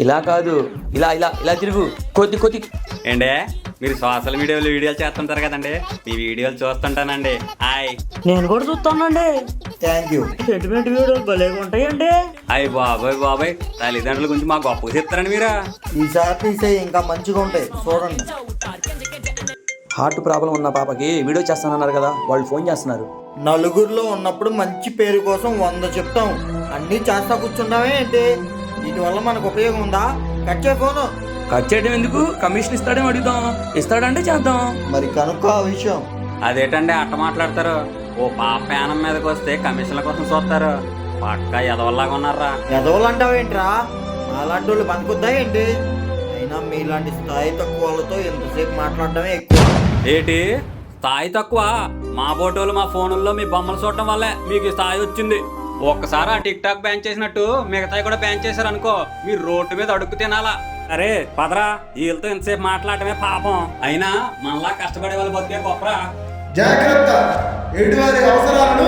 ఇలా కాదు, ఇలా ఇలా ఇలా తిరుగు, కొద్ది కొద్ది. ఏంటే మీరు సోషల్ మీడియాలో వీడియోలు చేస్తుంటారు కదండి, మీ వీడియోలు చూస్తుంటానండి. హాయ్. నేను కూడా చూస్తానండి. Thank you. సెంటిమెంట్ వీడియోలు భలేగా ఉంటాయండి. అయ్యి బాబాయ్ బాబాయ్, తల్లిదండ్రుల గురించి మా గొప్పగా చెప్తారండి మీరు. ఈసారి తీసే ఇంకా మంచిగా ఉంటాయి చూడండి. హార్ట్ ప్రాబ్లం ఉన్న పాపకి వీడియో చేస్తానన్నారు కదా, వాళ్ళు ఫోన్ చేస్తున్నారు. నలుగురిలో ఉన్నప్పుడు మంచి పేరు కోసం 100 చెప్తాం, అన్నీ చేస్తా కూర్చుంటామే ఏంటి? వీటి వల్ల మనకు ఉపయోగం ఉందా? కట్ చేయ ఫోను. కట్ చేయడం ఎందుకు, కమిషన్ ఇస్తాడేమో అడుగుదాం, ఇస్తాడంటే చేద్దాం. మరి కనుక్కో ఆ విషయం. అదేటండి అట్ట మాట్లాడతారు? ఓ పాప పేనం మీదకి వస్తే కమిషన్ల కోసం చూస్తారు. పక్కా ఎదవల్లాగా ఉన్నారా. ఎదవలు అంటావేంట్రా? అలాంటి వాళ్ళు పనికొద్దా ఏంటి? అయినా మీలాంటి స్థాయి తక్కువ వాళ్ళతో ఎంతసేపు మాట్లాడటమే ఎక్కువ. ఏంటి స్థాయి తక్కువ? మా ఫోటోలు మా ఫోనుల్లో మీ బొమ్మలు చూడటం వల్లే మీకు స్థాయి వచ్చింది. ఒక్కసారి ఆ టిక్ టాక్ బ్యాన్ చేసినట్టు మిగతాయి కూడా బ్యాన్ చేశారు అనుకో, మీరు రోడ్డు మీద అడుక్కు తినాలా. అరే పదరా, వీళ్ళతో ఇంతసేపు మాట్లాడటమే పాపం. అయినా మనలా కష్టపడే వాళ్ళు బతికే గొప్పరా. జాగ్రత్త, ఎదుటివారి అవసరాలను